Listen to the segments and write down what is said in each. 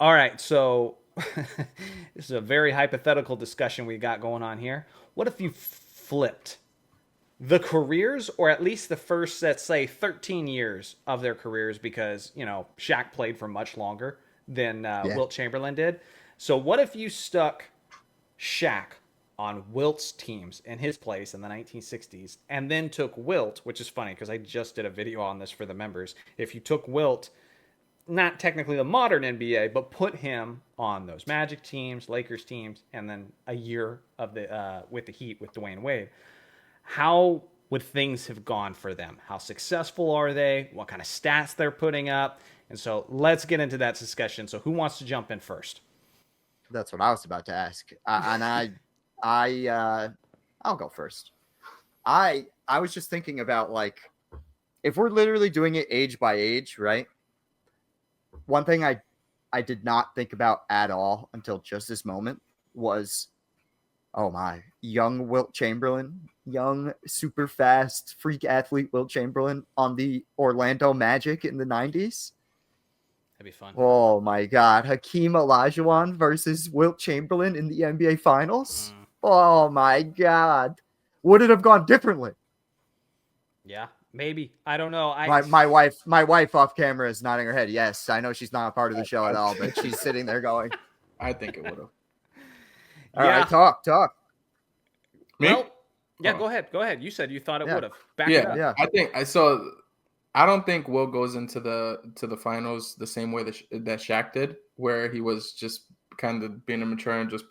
All right, so this is a very hypothetical discussion we got going on here. What if you flipped the careers, or at least the first, let's say, 13 years of their careers, because, Shaq played for much longer than Yeah. Wilt Chamberlain did. So, what if you stuck Shaq on Wilt's teams in his place in the 1960s, and then took Wilt, which is funny because I just did a video on this for the members. If you took Wilt, not technically the modern NBA, but put him on those Magic teams, Lakers teams, and then a year of the with the Heat with Dwayne Wade, how would things have gone for them? How successful are they? What kind of stats they're putting up? And so let's get into that discussion. So who wants to jump in first? That's what I was about to ask. And I'll go first. I was just thinking about like if we're literally doing it age by age, right? One thing I did not think about at all until just this moment was, oh my, young Wilt Chamberlain, young super fast freak athlete Wilt Chamberlain on the Orlando Magic in the 90s. That'd be fun. Oh my God, Hakeem Olajuwon versus Wilt Chamberlain in the NBA Finals. Mm, Oh my God, would it have gone differently? yeah, maybe. I don't know. My wife off camera is nodding her head. Yes, I know she's not a part of the show at all, but I, she's sitting there going, I think it would have. "All right, Yeah. talk." Me? Well, yeah. Oh. Go ahead. Go ahead. You said you thought it Yeah, would have. Back it Yeah, up. yeah. I think I saw. I don't think Will goes into the finals the same way that Shaq did, where he was just kind of being immature and just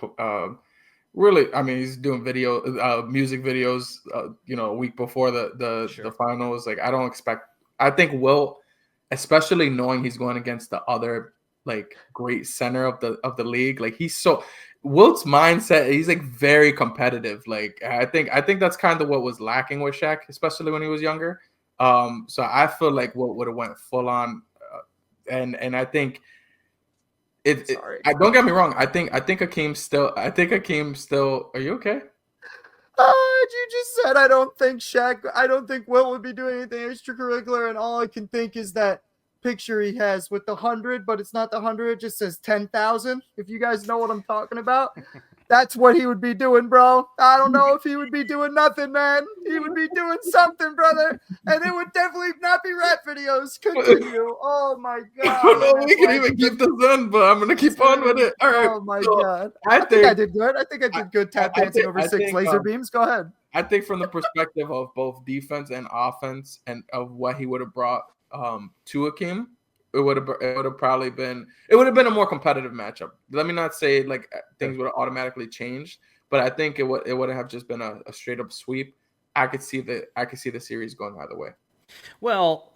really. I mean, he's doing music videos, a week before the Sure. finals. Like, I don't expect. I think Will, especially knowing he's going against the other like great center of the league, like he's so. Wilt's mindset, he's like very competitive. Like I think that's kind of what was lacking with Shaq, especially when he was younger. So I feel like Wilt would have went full on, and I think Sorry. don't get me wrong. I think Hakeem still. Are you okay? You just said I don't think Will would be doing anything extracurricular, and all I can think is that picture he has with the 100, but it's not the 100, it just says 10,000. If you guys know what I'm talking about, that's what he would be doing, bro. I don't know if he would be doing nothing, man. He would be doing something, brother, and it would definitely not be rap videos. Continue. Oh my I God, don't know and if that's we can why even keep this in, but I'm gonna keep on with it. All right. oh my So God. I I think I think did good. I think I I, did good I tap I dancing think over I 6 think laser beams. Go ahead. I think from the perspective of both defense and offense and of what he would have brought to Akeem, it would have been a more competitive matchup. Let me not say like things would have automatically changed, but I think it would have just been a straight up sweep. I could see the series going either way. Well,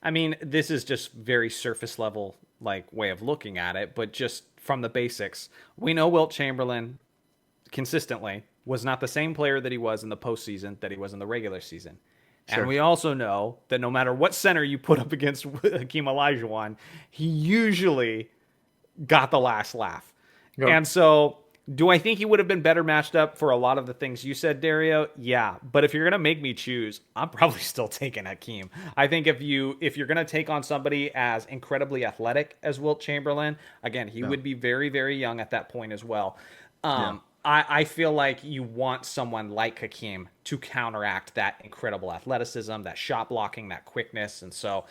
I mean, this is just very surface level like way of looking at it, but just from the basics, we know Wilt Chamberlain consistently was not the same player that he was in the postseason that he was in the regular season. And Sure. we also know that no matter what center you put up against Hakeem Olajuwon, he usually got the last laugh. Yep. And so, do I think he would have been better matched up for a lot of the things you said, Dario? Yeah, but if you're gonna make me choose, I'm probably still taking Hakeem. I think if you're gonna take on somebody as incredibly athletic as Wilt Chamberlain, again, he Yeah. would be very very young at that point as well. Yeah. I feel like you want someone like Hakeem to counteract that incredible athleticism, that shot blocking, that quickness, and so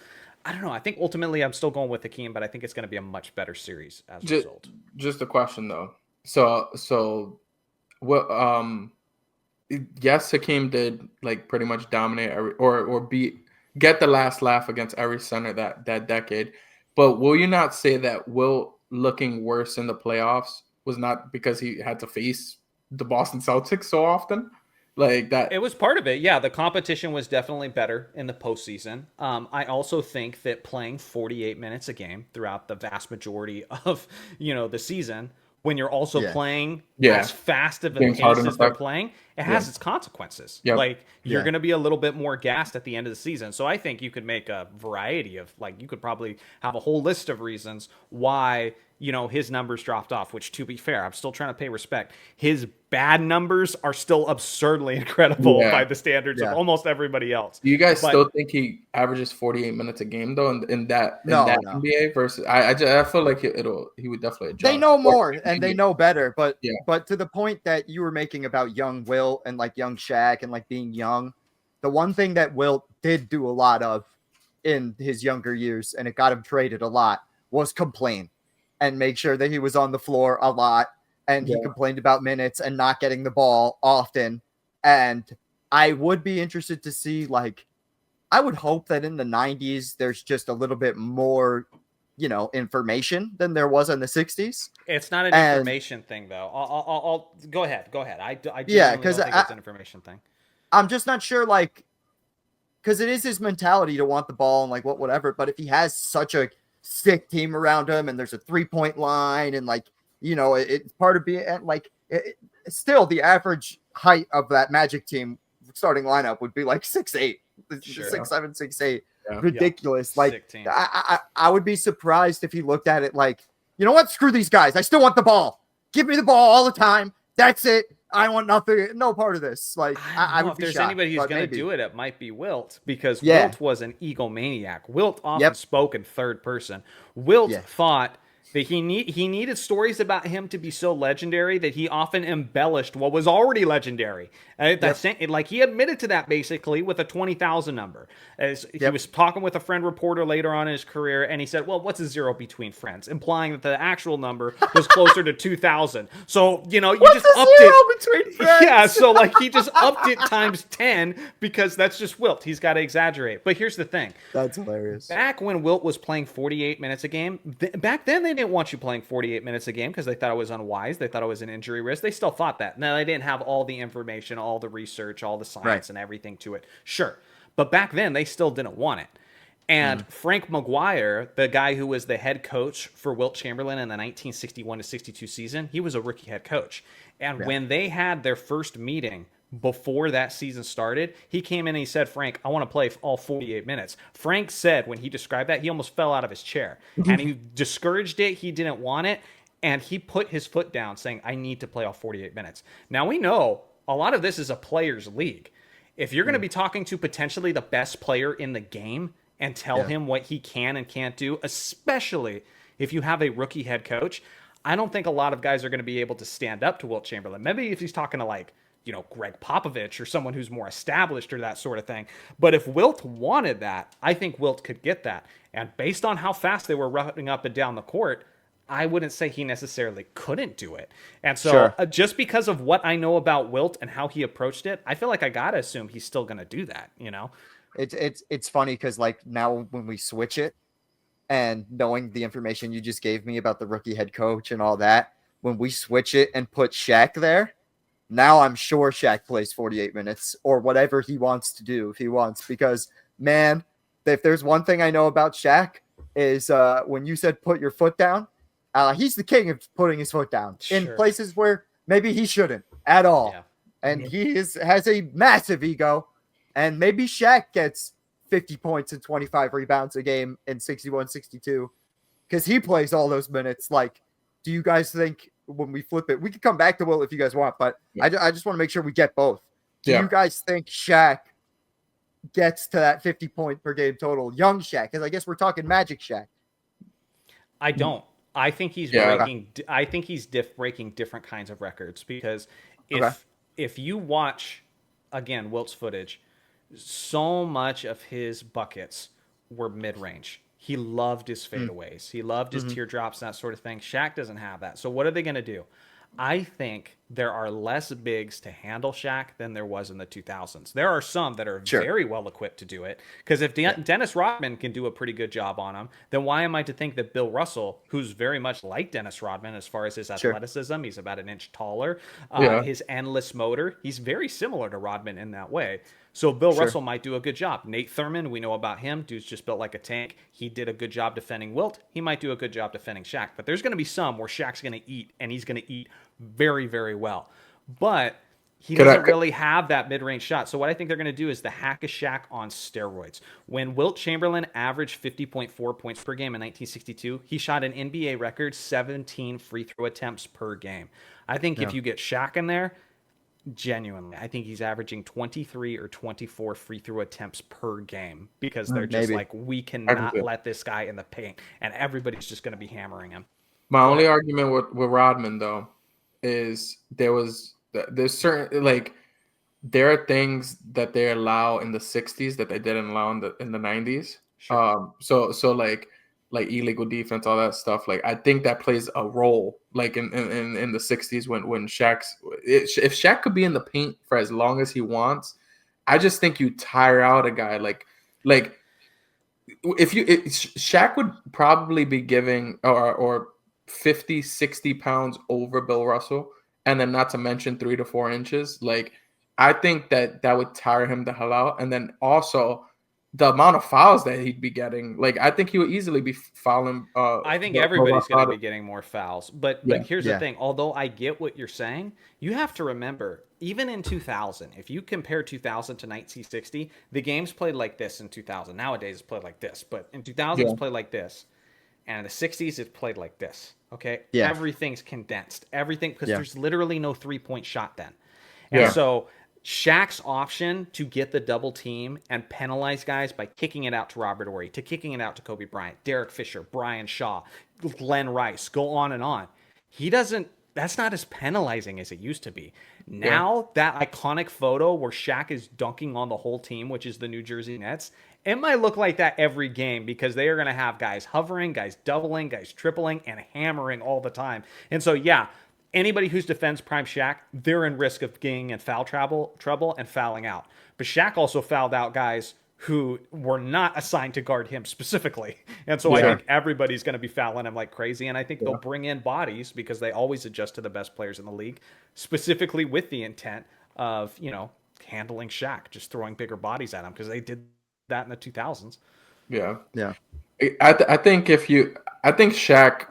I don't know. I think ultimately I'm still going with Hakeem, but I think it's going to be a much better series as a Just result. just a question though. So what? Yes, Hakeem did like pretty much dominate or get the last laugh against every center that decade. But will you not say that Will looking worse in the playoffs was not because he had to face the Boston Celtics so often? Like It that. was part of it. Yeah, the competition was definitely better in the postseason. I also think that playing 48 minutes a game throughout the vast majority of the season, when you're also Yeah. playing Yeah, as fast of a James pace Harden as they're effect. playing, it Yeah. has its consequences. Yep. Like you're Yeah. going to be a little bit more gassed at the end of the season. So I think you could make a variety of you could probably have a whole list of reasons why his numbers dropped off, which, to be fair, I'm still trying to pay respect. His bad numbers are still absurdly incredible by the standards of almost everybody else. Do you guys still think he averages 48 minutes a game though in that NBA versus I feel like he would definitely adjust. They know more and they know better, but to the point that you were making about young Wilt and like young Shaq and like being young, the one thing that Wilt did do a lot of in his younger years, and it got him traded a lot, was complain and make sure that he was on the floor a lot. And he complained about minutes and not getting the ball often. And I would be interested to see, like, I would hope that in the 90s, there's just a little bit more, information than there was in the 60s. It's not an information thing, though. I'll go ahead. I because it's an information thing. I'm just not sure, like, because it is his mentality to want the ball and like whatever. But if he has such a sick team around him and there's a 3-point line and like, it's part of being like still the average height of that Magic team starting lineup would be like 6'8", 6'7", 6'8". Ridiculous. Like I would be surprised if he looked at it like, you know what? Screw these guys. I still want the ball. Give me the ball all the time. That's it. I want nothing, no part of this. Like I would if be there's shocked, anybody who's going to do it, it might be Wilt, because Yeah. Wilt was an egomaniac. Wilt often spoke in third person. Wilt thought that he needed stories about him to be so legendary that he often embellished what was already legendary. Like he admitted to that basically with a 20,000 number. As he was talking with a friend reporter later on in his career, and he said, "Well, what's a zero between friends?" Implying that the actual number was closer to 2,000. So you just upped it between friends? Yeah, so like he just upped it times 10 because that's just Wilt. He's got to exaggerate. But here's the thing. That's hilarious. Back when Wilt was playing 48 minutes a game, back then they didn't want you playing 48 minutes a game because they thought it was unwise. They thought it was an injury risk. They still thought that. Now, they didn't have all the information, all the research, all the science and everything to it. Sure. But back then, they still didn't want it. And Frank McGuire, the guy who was the head coach for Wilt Chamberlain in the 1961-62 season, he was a rookie head coach. And when they had their first meeting before that season started, he came in and he said, "Frank, I want to play all 48 minutes." Frank said when he described that, he almost fell out of his chair. And he discouraged it. He didn't want it. And he put his foot down saying, "I need to play all 48 minutes." Now, we know a lot of this is a player's league. If you're going to be talking to potentially the best player in the game and tell him what he can and can't do, especially if you have a rookie head coach, I don't think a lot of guys are going to be able to stand up to Wilt Chamberlain. Maybe if he's talking to like, Greg Popovich or someone who's more established or that sort of thing. But if Wilt wanted that, I think Wilt could get that. And based on how fast they were running up and down the court, I wouldn't say he necessarily couldn't do it. And so just because of what I know about Wilt and how he approached it, I feel like I got to assume he's still going to do that, It's funny because like now when we switch it and knowing the information you just gave me about the rookie head coach and all that, when we switch it and put Shaq there, now I'm sure Shaq plays 48 minutes or whatever he wants to do if he wants, because man, if there's one thing I know about Shaq is when you said put your foot down, he's the king of putting his foot down in places where maybe he shouldn't at all. Yeah. And he has a massive ego, and maybe Shaq gets 50 points and 25 rebounds a game in 61-62 because he plays all those minutes. Like, do you guys think when we flip it, we can come back to Will if you guys want, but I just want to make sure we get both. Do you guys think Shaq gets to that 50 point per game total? Young Shaq, because I guess we're talking Magic Shaq. I don't. I think he's breaking. I think he's breaking different kinds of records because if you watch again Wilt's footage, so much of his buckets were mid range. He loved his fadeaways. He loved his teardrops and that sort of thing. Shaq doesn't have that. So what are they going to do? I think there are less bigs to handle Shaq than there was in the 2000s. There are some that are very well equipped to do it. Because if Dennis Rodman can do a pretty good job on him, then why am I to think that Bill Russell, who's very much like Dennis Rodman as far as his athleticism, he's about an inch taller, his endless motor, he's very similar to Rodman in that way. So Bill Russell might do a good job. Nate Thurmond, we know about him. Dude's just built like a tank. He did a good job defending Wilt. He might do a good job defending Shaq. But there's going to be some where Shaq's going to eat, and he's going to eat very, very well. But he doesn't really have that mid-range shot. So what I think they're going to do is the hack a Shaq on steroids. When Wilt Chamberlain averaged 50.4 points per game in 1962, he shot an NBA record 17 free throw attempts per game. I think if you get Shaq in there, genuinely, I think he's averaging 23 or 24 free throw attempts per game because they're just like, we cannot let this guy in the paint, and everybody's just going to be hammering him. My only argument with Rodman though is there's certain like there are things that they allow in the 60s that they didn't allow in the 90s. Sure. So like illegal defense, all that stuff. Like I think that plays a role. Like in the 60s when if Shaq could be in the paint for as long as he wants, I just think you tire out a guy like Shaq would probably be giving or 50, 60 pounds over Bill Russell, and then not to mention 3 to 4 inches. Like I think that would tire him the hell out, and then also the amount of fouls that he'd be getting, like I think he would easily be fouling. I think everybody's going to be getting more fouls, but here's the thing. Although I get what you're saying, you have to remember, even in 2000, if you compare 2000 to 1960, the games played like this in 2000. Nowadays, it's played like this, but in 2000, it's played like this, and in the 60s, it's played like this. Okay, everything's condensed. Everything because there's literally no 3-point shot then, and so Shaq's option to get the double team and penalize guys by kicking it out to Robert Horry, to kicking it out to Kobe Bryant, Derek Fisher, Brian Shaw, Glenn Rice, go on and on. That's not as penalizing as it used to be. Now, that iconic photo where Shaq is dunking on the whole team, which is the New Jersey Nets, it might look like that every game because they are going to have guys hovering, guys doubling, guys tripling, and hammering all the time. And so, anybody who defends prime Shaq, they're in risk of getting in foul trouble and fouling out. But Shaq also fouled out guys who were not assigned to guard him specifically. And so I think everybody's going to be fouling him like crazy. And I think they'll bring in bodies because they always adjust to the best players in the league, specifically with the intent of, handling Shaq, just throwing bigger bodies at him because they did that in the 2000s. Yeah. Yeah. I think Shaq,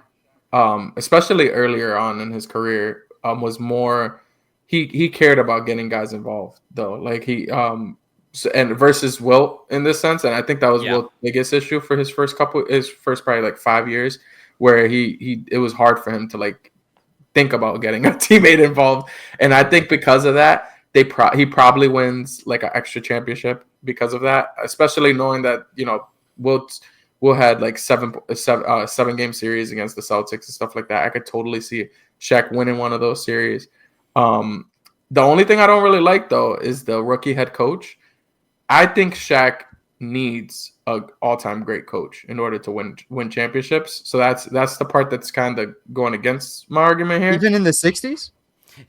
especially earlier on in his career, was more he cared about getting guys involved though. Like and versus Wilt in this sense, and I think that was Wilt's biggest issue for his first probably like 5 years, where it was hard for him to like think about getting a teammate involved, and I think because of that, he probably wins like an extra championship because of that, especially knowing that Wilt had like seven game series against the Celtics and stuff like that. I could totally see Shaq winning one of those series. The only thing I don't really like though is the rookie head coach. I think Shaq needs an all-time great coach in order to win championships. So that's the part that's kind of going against my argument here. Even in the 60s?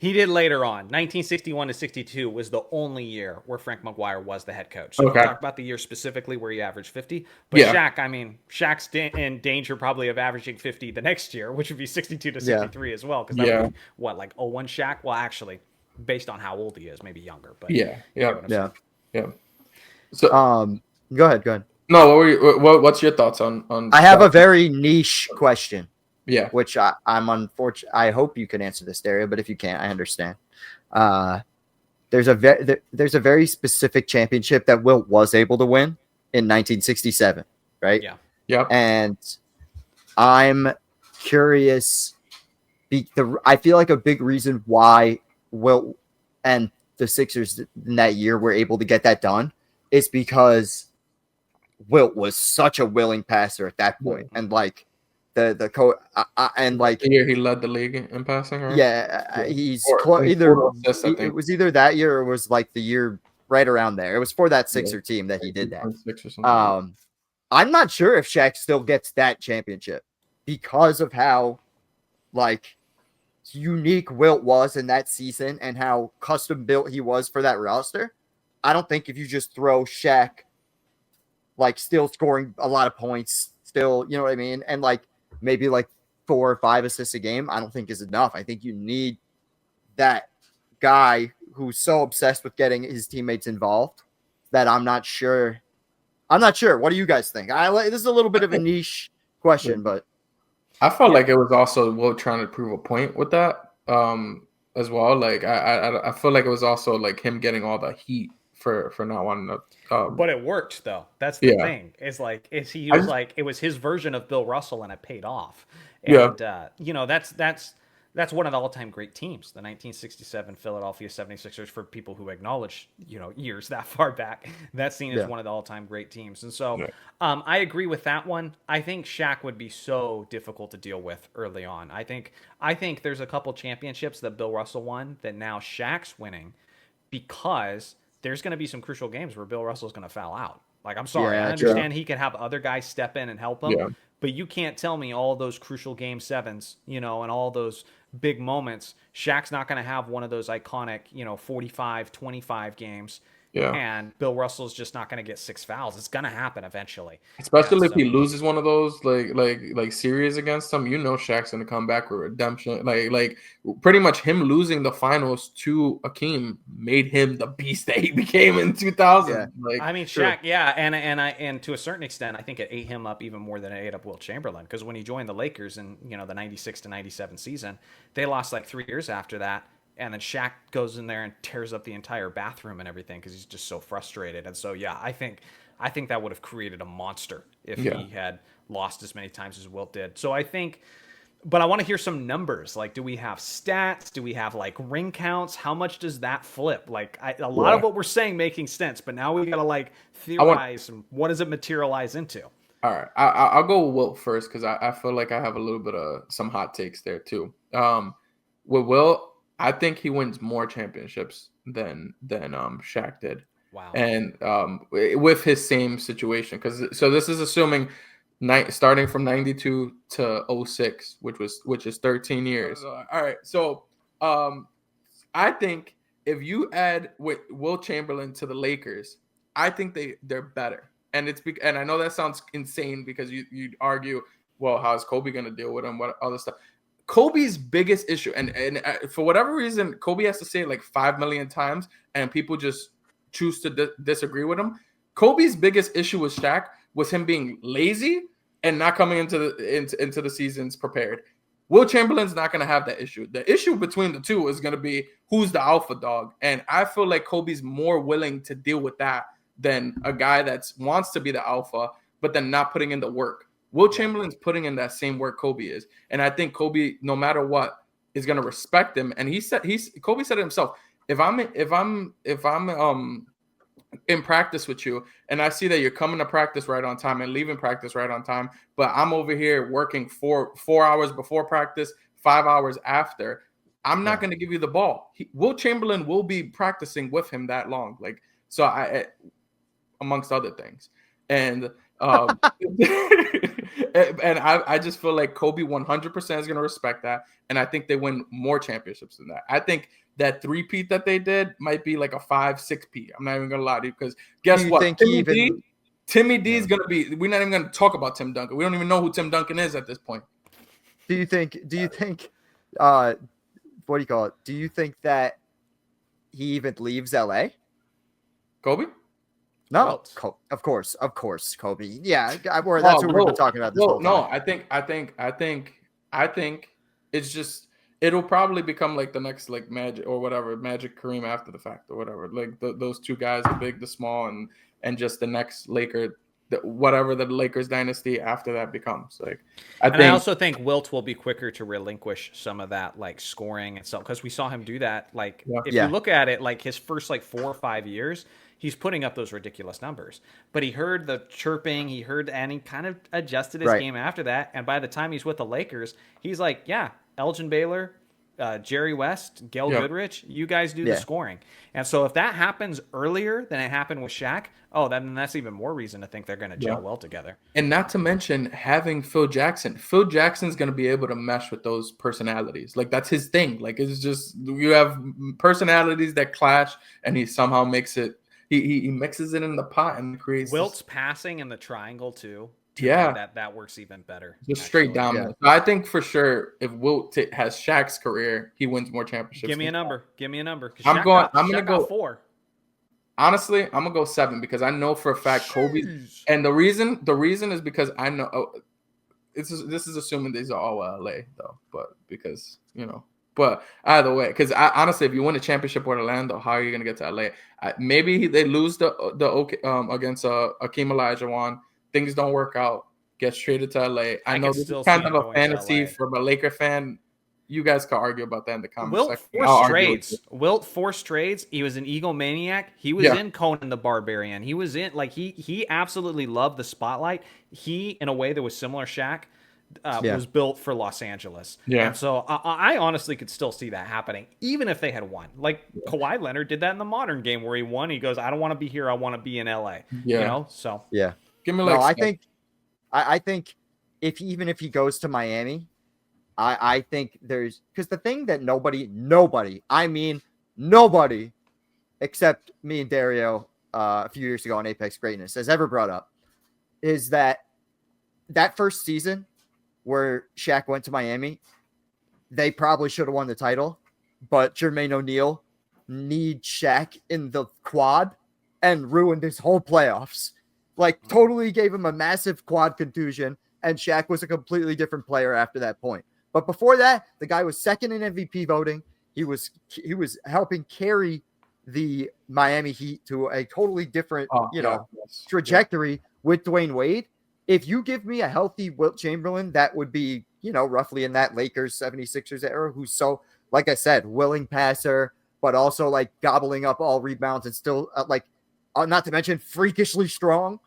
He did later on. 1961 to 62 was the only year where Frank McGuire was the head coach. So we'll talk about the year specifically where he averaged 50. But Shaq's in danger probably of averaging 50 the next year, which would be 62 to 63 as well. Because that would be, like 01 Shaq? Well, actually, based on how old he is, maybe younger. But yeah. So, go ahead. No, what's your thoughts on? I have a very niche question. Yeah, which I'm unfortunate. I hope you can answer this, Dario, but if you can't, I understand. There's a very specific championship that Wilt was able to win in 1967, right? Yeah. And I'm curious. I feel like a big reason why Wilt and the Sixers in that year were able to get that done is because Wilt was such a willing passer at that point, and like. And like the year he led the league in passing, right? He's it was either that year or it was like the year right around there. It was for that Sixer team that he did that. I'm not sure if Shaq still gets that championship because of how like unique Wilt was in that season and how custom built he was for that roster. I don't think if you just throw Shaq like still scoring a lot of points, still, you know what I mean, and like maybe like 4 or 5 assists a game, I don't think is enough. I think you need that guy who's so obsessed with getting his teammates involved that I'm not sure. What do you guys think? This is a little bit of a niche question, but I felt like it was also Wilt trying to prove a point with that. as well. Like I feel like it was also like him getting all the heat for not wanting to. But it worked though. That's the Yeah, thing. He I was just like it was his version of Bill Russell, and it paid off. yeah And that's one of the all-time great teams, the 1967 Philadelphia 76ers. For people who acknowledge years that far back, that's seen as Yeah. one of the all-time great teams. And so yeah I agree with that one. I think Shaq would be so difficult to deal with early on. I think there's a couple championships that Bill Russell won that now Shaq's winning because there's going to be some crucial games where Bill Russell's going to foul out. Like, I'm sorry, I Yeah, true. understand he can have other guys step in and help him, yeah. but you can't tell me all those crucial game sevens, and all those big moments. Shaq's not going to have one of those iconic, 45-25 games, Yeah. and Bill Russell's just not going to get 6 fouls. It's going to happen eventually. And Especially if he so, loses one of those like series against him, Shaq's gonna come back with redemption. Like pretty much him losing the finals to Akeem made him the beast that he became in 2000. Yeah. Like I mean, True. Shaq, yeah, and to a certain extent, I think it ate him up even more than it ate up Wilt Chamberlain, because when he joined the Lakers in the 96 to 97 season, they lost like 3 years after that, and then Shaq goes in there and tears up the entire bathroom and everything because he's just so frustrated. And so, yeah, I think that would have created a monster if yeah. he had lost as many times as Wilt did. So I think. But I want to hear some numbers. Like, do we have stats? Do we have like ring counts? How much does that flip? Like, a lot of what we're saying making sense, but now we gotta like theorize. And what does it materialize into? All right, I'll go with Wilt first because I feel like I have a little bit of some hot takes there too. With Wilt, I think he wins more championships than Shaq did. Wow. And with his same situation, so this is assuming starting from 92 to 06, which is 13 years. All right, so I think if you add Wilt Chamberlain to the Lakers, I think they're better. And and I know that sounds insane because you'd argue, well, how's Kobe going to deal with him? What other stuff? Kobe's biggest issue, and for whatever reason, Kobe has to say it like 5 million times, and people just choose to disagree with him. Kobe's biggest issue with Shaq was him being lazy and not coming into the seasons prepared. Wilt Chamberlain's not going to have that issue. The issue between the two is going to be who's the alpha dog, and I feel like Kobe's more willing to deal with that than a guy that wants to be the alpha but then not putting in the work. Wilt Chamberlain's putting in that same work Kobe is, and I think Kobe, no matter what, is going to respect him. And Kobe said it himself. If I'm in practice with you and I see that you're coming to practice right on time and leaving practice right on time, but I'm over here working 4 hours before practice, 5 hours after, I'm not going to give you the ball. Wilt Chamberlain will be practicing with him that long, like, so amongst other things. And and I just feel like Kobe 100% is going to respect that, and I think they win more championships than that. I think that 3-peat that they did might be like a 5-6-peat. I'm not even going to lie to you, because guess what? Timmy D is going to be. We're not even going to talk about Tim Duncan. We don't even know who Tim Duncan is at this point. Do you think? What do you call it? Do you think that he even leaves LA? Kobe? No, of course, Kobe. Yeah, that's what we've been talking about this whole time. No, I think it's just it'll probably become like the next like Magic or whatever, Magic Kareem after the fact or whatever. Like those two guys, the big, the small, and just the next Laker, whatever the Lakers dynasty after that becomes. Like I also think Wilt will be quicker to relinquish some of that like scoring and stuff, because we saw him do that. Like if you look at it, like his first like 4 or 5 years, he's putting up those ridiculous numbers. But he heard the chirping, and he kind of adjusted his game after that. And by the time he's with the Lakers, he's like, yeah, Elgin Baylor, Jerry West, Gail Goodrich, you guys do the scoring. And so if that happens earlier than it happened with Shaq, then that's even more reason to think they're going to gel well together. And not to mention having Phil Jackson. Phil Jackson's going to be able to mesh with those personalities. Like that's his thing. Like it's just you have personalities that clash, and he somehow makes it. He mixes it in the pot and creates Wilt's passing in the triangle too. That works even better. Just straight dominant. Yeah. I think for sure if Wilt has Shaq's career, he wins more championships. Give me a number. I'm gonna go 4. Honestly, I'm gonna go 7 because I know for a fact Kobe. And the reason is because I know this is assuming these are all LA though, but because But either way, because honestly, if you win a championship with Orlando, how are you going to get to LA? Maybe they lose the against Akeem Olajuwon. Things don't work out. Gets traded to LA. I know could this is still kind see of him a going to fantasy LA. from a Laker fan. You guys can argue about that in the comments Wilt section. I'll forced argue with trades. Wilt forced trades. He was an egomaniac. He was Yeah. in Conan the Barbarian. He was in he absolutely loved the spotlight. He, in a way that was similar, Shaq, was built for Los Angeles. Yeah. And so I honestly could still see that happening, even if they had won. Like Kawhi Leonard did that in the modern game where he won. He goes, I don't want to be here. I want to be in LA. Yeah. You know, so Yeah. Give me No, like I think even if he goes to Miami, I think there's because the thing that nobody, I mean nobody, except me and Dario a few years ago on Apex Greatness has ever brought up is that first season where Shaq went to Miami, they probably should have won the title, but Jermaine O'Neal need Shaq in the quad and ruined his whole playoffs. Like totally gave him a massive quad contusion, and Shaq was a completely different player after that point. But before that, the guy was second in MVP voting. He was helping carry the Miami Heat to a totally different, trajectory with Dwayne Wade. If you give me a healthy Wilt Chamberlain, that would be, roughly in that Lakers 76ers era, who's so, like I said, willing passer, but also like gobbling up all rebounds and still not to mention freakishly strong.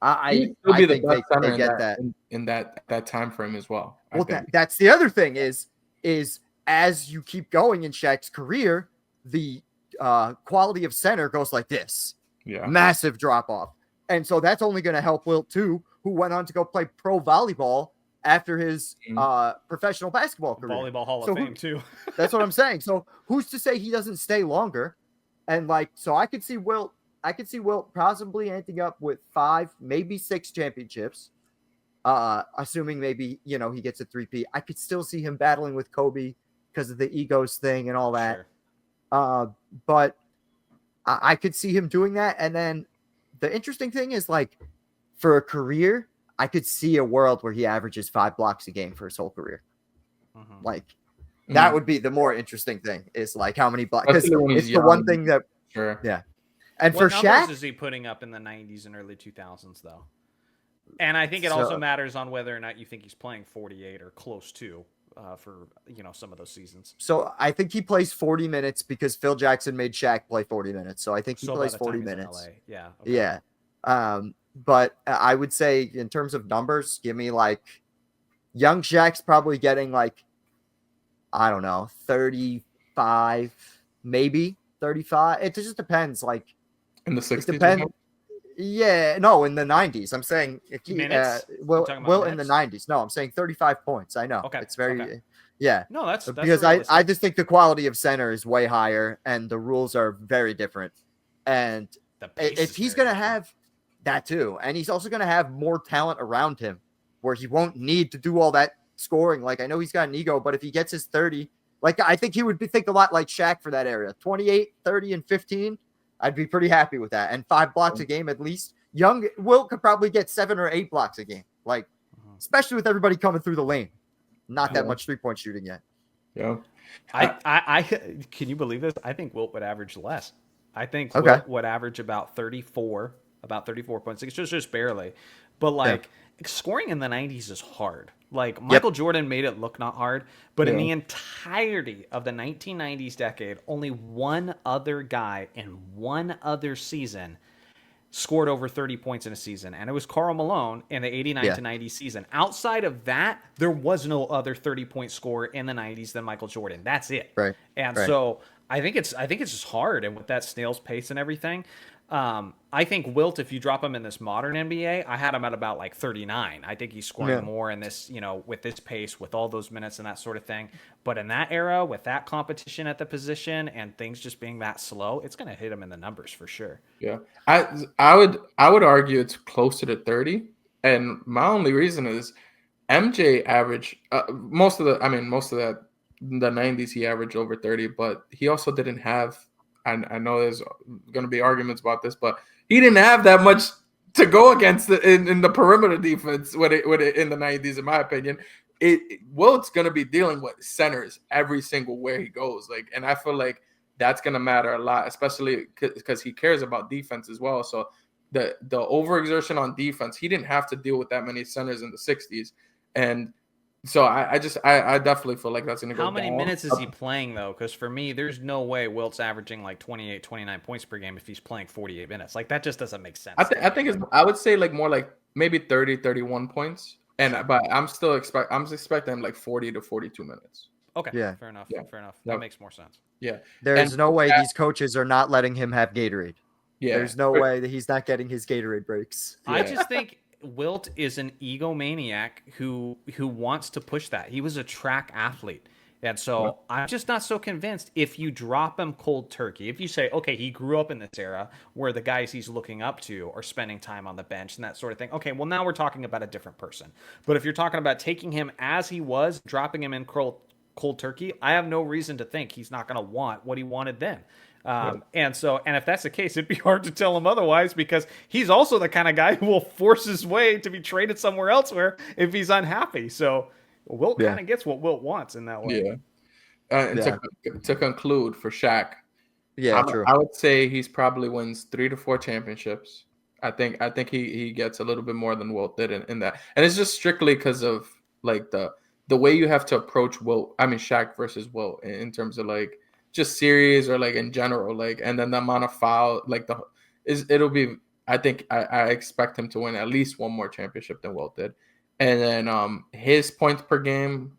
I think they get that in that time frame as well. Well, that's the other thing is as you keep going in Shaq's career, the quality of center goes like this. Yeah. Massive drop off. And so that's only going to help Wilt too, who went on to go play pro volleyball after his professional basketball career. Volleyball Hall of Fame too. That's what I'm saying. So who's to say he doesn't stay longer? And so I could see Wilt possibly ending up with 5, maybe 6 championships. Assuming maybe, he gets a 3P. I could still see him battling with Kobe because of the egos thing and all that. Sure. But I could see him doing that. And then the interesting thing is for a career, I could see a world where he averages 5 blocks a game for his whole career. Mm-hmm. That would be the more interesting thing is how many blocks. Because it's the one thing that, yeah. And what for numbers Shaq, is he putting up in the 90s and early 2000s though? And I think it also matters on whether or not you think he's playing 48 or close to for some of those seasons. So I think he plays 40 minutes because Phil Jackson made Shaq play 40 minutes. So I think he plays 40 minutes. Yeah. Okay. Yeah. But I would say in terms of numbers, give me young Shaq's probably getting I don't know, 35, maybe 35. It just depends. In the 60s. It depends. Yeah, no, in the 90s. I'm saying Will in the 90s. No, I'm saying 35 points. I know. Okay. It's very okay. Yeah. No, that's because I just think the quality of center is way higher and the rules are very different. And if he's going to have that too, and he's also going to have more talent around him where he won't need to do all that scoring. I know he's got an ego, but if he gets his 30, I think he would think a lot like Shaq for that area. 28, 30, and 15. I'd be pretty happy with that. And 5 blocks a game at least. Young Wilt could probably get 7 or 8 blocks a game. Especially with everybody coming through the lane. Not that much 3-point shooting yet. Yeah. I can you believe this? I think Wilt would average less. I think Wilt would average about 34 points. It's just barely. But scoring in the 90s is hard. Michael Jordan made it look not hard, but in the entirety of the 1990s decade, only one other guy in one other season scored over 30 points in a season, and it was Karl Malone in the 89 to 90 season. Outside of that, there was no other 30-point scorer in the 90s than Michael Jordan. That's it. Right. And so I think it's just hard, and with that snail's pace and everything, I think Wilt, if you drop him in this modern NBA, I had him at about 39. I think he's scoring more in this, with this pace, with all those minutes and that sort of thing. But in that era, with that competition at the position and things just being that slow, it's going to hit him in the numbers for sure. Yeah, I would argue it's closer to 30, and my only reason is MJ averaged most of that in the 90s he averaged over 30, but he also didn't have. I know there's going to be arguments about this, but he didn't have that much to go against in the perimeter defense in the 90s, in my opinion. Wilt's gonna be dealing with centers every single where he goes. Like, and I feel like that's gonna matter a lot, especially because he cares about defense as well. So the overexertion on defense, he didn't have to deal with that many centers in the 60s, and so I definitely feel like that's gonna go. How many down. minutes is he playing though? Because for me, there's no way Wilt's averaging like 28, 29 points per game if he's playing 48 minutes. Like that just doesn't make sense. I think it's, I would say like more like maybe 30, 31 points. But I'm expecting like 40 to 42 minutes. Okay. Yeah. Fair enough. Yeah. Fair enough. That makes more sense. Yeah. There's no way these coaches are not letting him have Gatorade. Yeah. There's no way that he's not getting his Gatorade breaks. I just think Wilt is an egomaniac who wants to push that. He was a track athlete. And so I'm just not so convinced if you drop him cold turkey. If you say, okay, he grew up in this era where the guys he's looking up to are spending time on the bench and that sort of thing. Okay, well, now we're talking about a different person. But if you're talking about taking him as he was, dropping him in cold turkey, I have no reason to think he's not going to want what he wanted then. And if that's the case, it'd be hard to tell him otherwise because he's also the kind of guy who will force his way to be traded somewhere elsewhere if he's unhappy. So Wilt kind of gets what Wilt wants in that way. Yeah. To conclude for Shaq, true. I would say he's probably wins 3 to 4 championships. I think he gets a little bit more than Wilt did in that, and it's just strictly because of like the way you have to approach Shaq versus Wilt in terms of like just series or like in general, like, and then the amount of foul, like it'll be. I think I expect him to win at least one more championship than Wilt did. And then his points per game,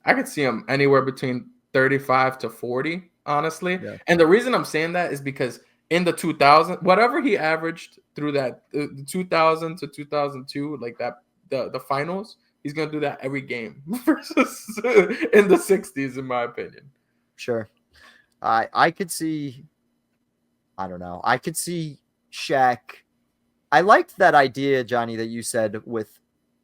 I could see him anywhere between 35 to 40, honestly. Yeah. And the reason I'm saying that is because in the 2000, whatever he averaged through that 2000 to 2002, like that, the finals, he's going to do that every game versus in the 60s, in my opinion. Sure. I could see, I don't know. I could see Shaq. I liked that idea, Johnny, that you said with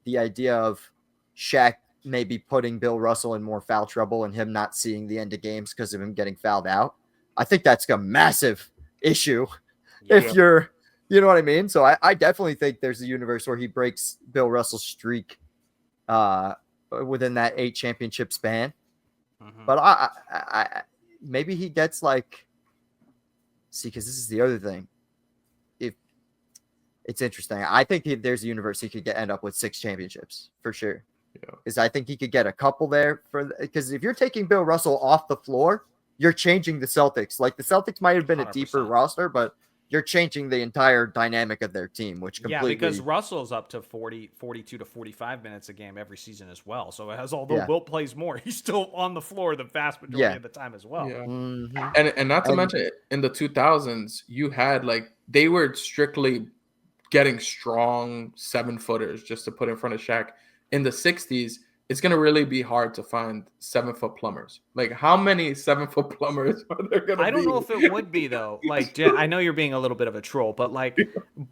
the idea of Shaq maybe putting Bill Russell in more foul trouble and him not seeing the end of games because of him getting fouled out. I think that's a massive issue if you're, you know what I mean? So I definitely think there's a universe where he breaks Bill Russell's streak within that 8 championship span. Mm-hmm. But I maybe he gets like, see, because this is the other thing. It's interesting. I think there's a universe he could end up with 6 championships for sure. Because I think he could get a couple there because if you're taking Bill Russell off the floor, you're changing the Celtics. Like the Celtics might have been 100%. A deeper roster, but you're changing the entire dynamic of their team, which completely. Yeah, because Russell's up to 42 to 45 minutes a game every season as well. So although Wilt plays more, he's still on the floor the vast majority of the time as well. Yeah. Mm-hmm. And not to mention in the 2000s, you had like they were strictly getting strong 7-footers just to put in front of Shaq. In the 60s, it's going to really be hard to find 7-foot plumbers. Like, how many 7-foot plumbers are there going to be? I don't know if it would be, though. Like, I know you're being a little bit of a troll, but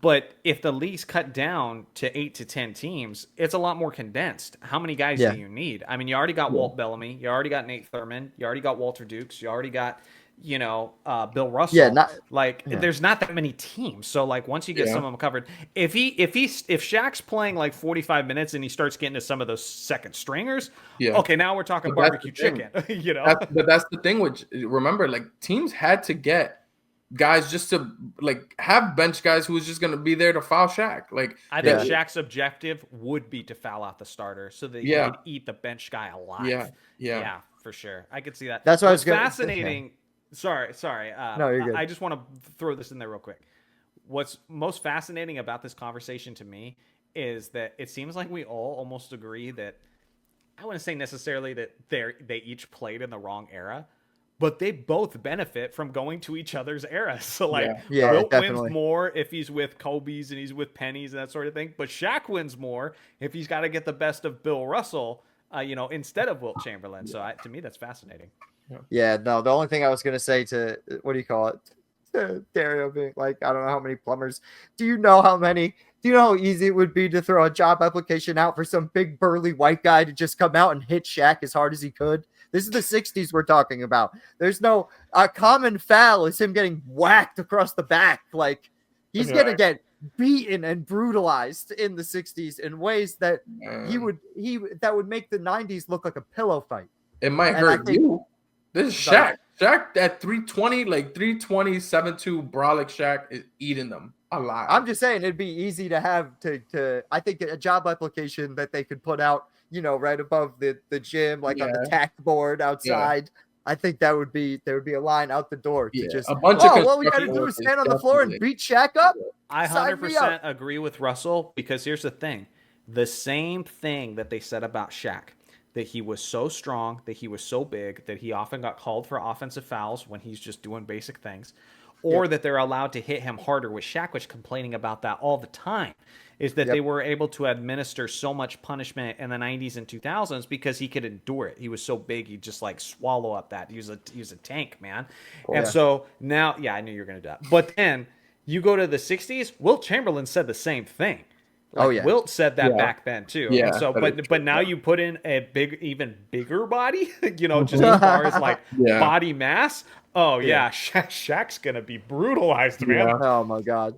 but if the league's cut down to 8 to 10 teams, it's a lot more condensed. How many guys do you need? I mean, you already got Walt Bellamy. You already got Nate Thurman. You already got Walter Dukes. You already got Bill Russell. There's not that many teams. So like once you get some of them covered, if Shaq's playing like 45 minutes and he starts getting to some of those second stringers, okay, now we're talking barbecue chicken. But that's the thing. Which remember, like teams had to get guys just to like have bench guys who was just going to be there to foul Shaq. Like I think Shaq's objective would be to foul out the starter so that he could eat the bench guy alive. Yeah, for sure. I could see that. That's what I was fascinating. Sorry. No, you're good. I just want to throw this in there real quick. What's most fascinating about this conversation to me is that it seems like we all almost agree that I wouldn't say necessarily that they each played in the wrong era, but they both benefit from going to each other's eras. So Wilt wins more if he's with Kobe's and he's with Penny's and that sort of thing. But Shaq wins more if he's got to get the best of Bill Russell, instead of Wilt Chamberlain. So to me, that's fascinating. Yeah, no, the only thing I was going to say to, what do you call it? To Dario being like, I don't know how many plumbers. Do you know how easy it would be to throw a job application out for some big burly white guy to just come out and hit Shaq as hard as he could? This is the 60s we're talking about. There's a common foul is him getting whacked across the back. Like he's going to get beaten and brutalized in the 60s in ways that that would make the 90s look like a pillow fight. It might And I hurt think- you. This is Shaq. Shaq at 320, like 320, 7'2", brolic Shaq is eating them alive. I'm just saying it'd be easy to have to I think a job application that they could put out, right above the gym, like on the tack board outside. I think there would be a line out the door to just a bunch of what we got to do is stand on the floor and beat Shaq up. I Sign me 100% up. agree with Russell, because here's the thing. The same thing that they said about Shaq, that he was so strong, that he was so big, that he often got called for offensive fouls when he's just doing basic things, or that they're allowed to hit him harder, with Shaq was complaining about that all the time, is that they were able to administer so much punishment in the 90s and 2000s because he could endure it. He was so big, he'd just like swallow up that. He was a tank, man. And so now, I knew you were going to do that. But then you go to the 60s, Wilt Chamberlain said the same thing. Wilt said that back then too. Yeah, and so, but but now you put in a even bigger body, just as far as like body mass. Oh yeah, Shaq's gonna be brutalized, man. Oh my God.